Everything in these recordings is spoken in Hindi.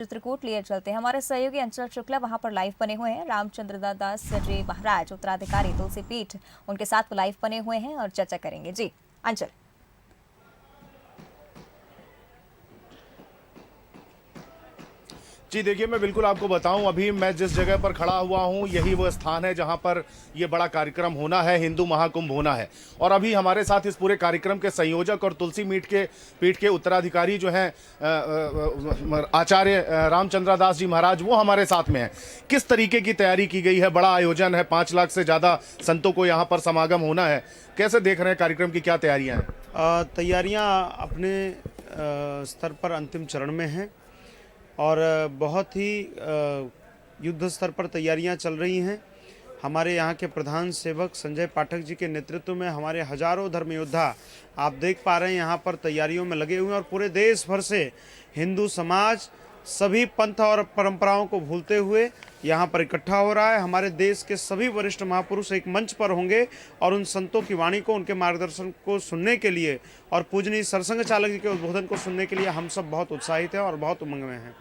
चित्रकूट लिए चलते हैं। हमारे सहयोगी अंचल शुक्ला वहां पर लाइव बने हुए हैं। रामचंद्र दास जी महाराज उत्तराधिकारी तुलसी पीठ, उनके साथ लाइव बने हुए हैं और चर्चा करेंगे। जी अंचल। जी देखिए, मैं बिल्कुल आपको बताऊं, अभी मैं जिस जगह पर खड़ा हुआ हूं यही वो स्थान है जहां पर ये बड़ा कार्यक्रम होना है, हिंदू महाकुंभ होना है। और अभी हमारे साथ इस पूरे कार्यक्रम के संयोजक और तुलसी पीठ के उत्तराधिकारी जो हैं आचार्य रामचंद्र दास जी महाराज, वो हमारे साथ में हैं। किस तरीके की तैयारी की गई है? बड़ा आयोजन है, 5 लाख से ज़्यादा संतों को यहाँ पर समागम होना है। कैसे देख रहे हैं कार्यक्रम की, क्या तैयारियाँ हैं? तैयारियाँ अपने स्तर पर अंतिम चरण में हैं और बहुत ही युद्ध स्तर पर तैयारियां चल रही हैं। हमारे यहाँ के प्रधान सेवक संजय पाठक जी के नेतृत्व में हमारे हजारों धर्म योद्धा आप देख पा रहे हैं यहाँ पर तैयारियों में लगे हुए हैं और पूरे देश भर से हिंदू समाज सभी पंथ और परंपराओं को भूलते हुए यहाँ पर इकट्ठा हो रहा है। हमारे देश के सभी वरिष्ठ महापुरुष एक मंच पर होंगे और उन संतों की वाणी को, उनके मार्गदर्शन को सुनने के लिए और पूजनीय सरसंघ चालक जी के उद्बोधन को सुनने के लिए हम सब बहुत उत्साहित हैं और बहुत उमंग में हैं।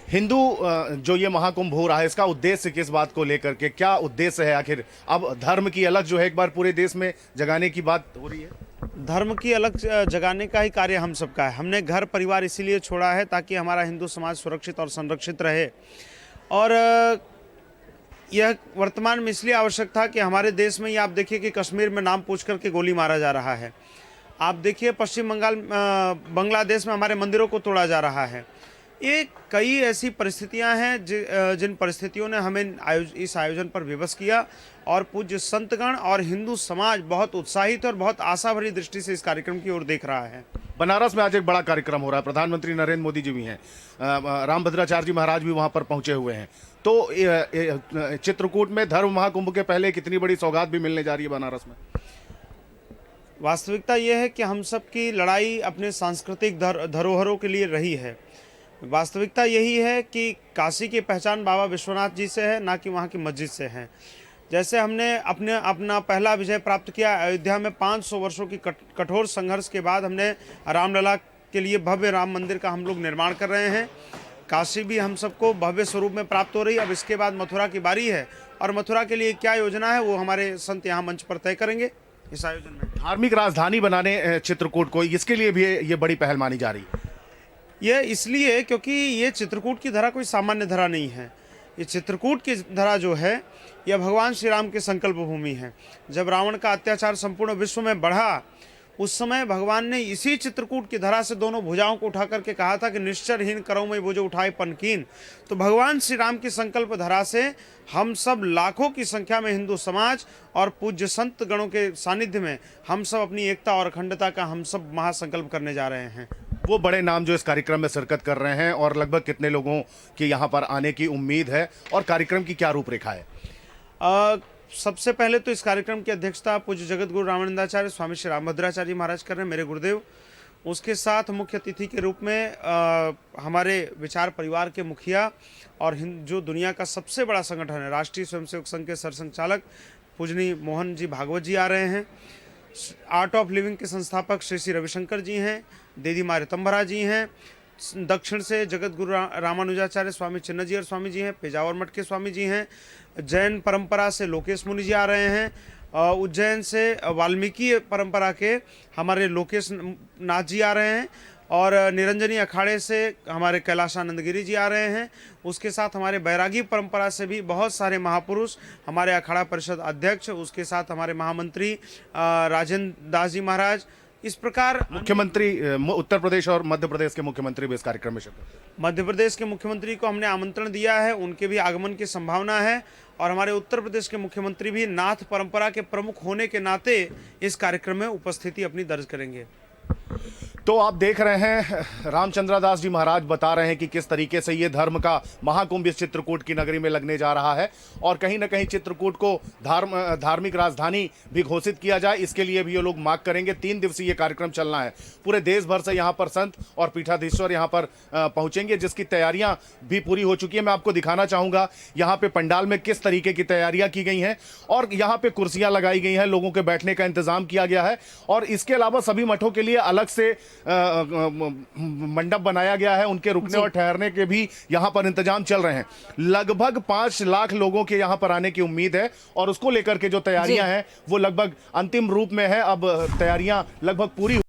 हिंदू जो ये महाकुंभ हो रहा है, इसका उद्देश्य किस बात को लेकर के, क्या उद्देश्य है आखिर? अब धर्म की अलग जो है एक बार पूरे देश में जगाने की बात हो रही है। धर्म की अलग जगाने का ही कार्य हम सबका है। हमने घर परिवार इसीलिए छोड़ा है ताकि हमारा हिंदू समाज सुरक्षित और संरक्षित रहे। और यह वर्तमान में इसलिए आवश्यक था कि हमारे देश में ही आप देखिए कि कश्मीर में नाम पूछ करके गोली मारा जा रहा है। आप देखिए पश्चिम बंगाल बांग्लादेश में हमारे मंदिरों को तोड़ा जा रहा है। ये कई ऐसी परिस्थितियां हैं जिन परिस्थितियों ने हमें इस आयोजन पर विवश किया और पूज्य संतगण और हिंदू समाज बहुत उत्साहित और बहुत आशा भरी दृष्टि से इस कार्यक्रम की ओर देख रहा है। बनारस में आज एक बड़ा कार्यक्रम हो रहा है, प्रधानमंत्री नरेंद्र मोदी जी भी हैं, रामभद्राचार्य जी महाराज भी वहां पर पहुंचे हुए हैं। तो चित्रकूट में धर्म महाकुंभ के पहले कितनी बड़ी सौगात भी मिलने जा रही है बनारस में? वास्तविकता यह है कि हम सब की लड़ाई अपने सांस्कृतिक धरोहरों के लिए रही है। वास्तविकता यही है कि काशी की पहचान बाबा विश्वनाथ जी से है, ना कि वहाँ की मस्जिद से है। जैसे हमने अपना पहला विजय प्राप्त किया अयोध्या में 500 वर्षों की कठोर संघर्ष के बाद, हमने रामलला के लिए भव्य राम मंदिर का हम लोग निर्माण कर रहे हैं। काशी भी हम सबको भव्य स्वरूप में प्राप्त हो रही है। अब इसके बाद मथुरा की बारी है और मथुरा के लिए क्या योजना है वो हमारे संत यहाँ मंच पर तय करेंगे। इस आयोजन में धार्मिक राजधानी बनाने चित्रकूट को, इसके लिए भी ये बड़ी पहल मानी जा रही है। यह इसलिए क्योंकि ये चित्रकूट की धरा कोई सामान्य धरा नहीं है। ये चित्रकूट की धरा जो है यह भगवान श्री राम की संकल्प भूमि है। जब रावण का अत्याचार संपूर्ण विश्व में बढ़ा, उस समय भगवान ने इसी चित्रकूट की धरा से दोनों भुजाओं को उठा करके कहा था कि निश्चरहीन करो मैं वो जो उठाए पनकीन। तो भगवान श्री राम की संकल्प धरा से हम सब लाखों की संख्या में हिंदू समाज और पूज्य संत गणों के सानिध्य में हम सब अपनी एकता और अखंडता का हम सब महासंकल्प करने जा रहे हैं। वो बड़े नाम जो इस कार्यक्रम में शिरकत कर रहे हैं और लगभग कितने लोगों की यहाँ पर आने की उम्मीद है और कार्यक्रम की क्या रूपरेखा है? सबसे पहले तो इस कार्यक्रम की अध्यक्षता पूज्य जगत गुरु रामानंदाचार्य स्वामी श्री रामभद्राचार्य महाराज कर रहे हैं, मेरे गुरुदेव। उसके साथ मुख्य अतिथि के रूप में हमारे विचार परिवार के मुखिया और जो दुनिया का सबसे बड़ा संगठन है राष्ट्रीय स्वयंसेवक संघ के सरसंघचालक पूजनीय मोहन जी भागवत जी आ रहे हैं। आर्ट ऑफ लिविंग के संस्थापक श्री श्री रविशंकर जी हैं, दीदी माँ रितंभरा जी हैं, दक्षिण से जगत गुरु रामानुजाचार्य स्वामी चिन्ह जी और स्वामी जी हैं, पेजावर मठ के स्वामी जी हैं, जैन परंपरा से लोकेश मुनि जी आ रहे हैं, उज्जैन से वाल्मीकि परंपरा के हमारे लोकेश नाथ जी आ रहे हैं और निरंजनी अखाड़े से हमारे कैलाशानंद गिरी जी आ रहे हैं। उसके साथ हमारे बैरागी परंपरा से भी बहुत सारे महापुरुष, हमारे अखाड़ा परिषद अध्यक्ष, उसके साथ हमारे महामंत्री राजेंद्र दास जी महाराज। इस प्रकार मुख्यमंत्री उत्तर प्रदेश और मध्य प्रदेश के मुख्यमंत्री भी इस कार्यक्रम में शिरकत। मध्य प्रदेश के मुख्यमंत्री को हमने आमंत्रण दिया है, उनके भी आगमन की संभावना है और हमारे उत्तर प्रदेश के मुख्यमंत्री भी नाथ परंपरा के प्रमुख होने के नाते इस कार्यक्रम में उपस्थिति अपनी दर्ज करेंगे। तो आप देख रहे हैं रामचंद्र दास जी महाराज बता रहे हैं कि किस तरीके से ये धर्म का महाकुंभ इस चित्रकूट की नगरी में लगने जा रहा है और कहीं ना कहीं चित्रकूट को धार्मिक राजधानी भी घोषित किया जाए, इसके लिए भी ये लोग मांग करेंगे। 3 दिवसीय ये कार्यक्रम चलना है। पूरे देश भर से यहाँ पर संत और पीठाधीश्वर यहाँ पर पहुँचेंगे, जिसकी तैयारियाँ भी पूरी हो चुकी है। मैं आपको दिखाना चाहूँगा यहाँ पे पंडाल में किस तरीके की तैयारियाँ की गई हैं और यहाँ पे कुर्सियाँ लगाई गई हैं, लोगों के बैठने का इंतजाम किया गया है और इसके अलावा सभी मठों के लिए अलग से मंडप बनाया गया है, उनके रुकने और ठहरने के भी यहाँ पर इंतजाम चल रहे हैं। लगभग 5 लाख लोगों के यहाँ पर आने की उम्मीद है और उसको लेकर के जो तैयारियां हैं वो लगभग अंतिम रूप में है। अब तैयारियां लगभग पूरी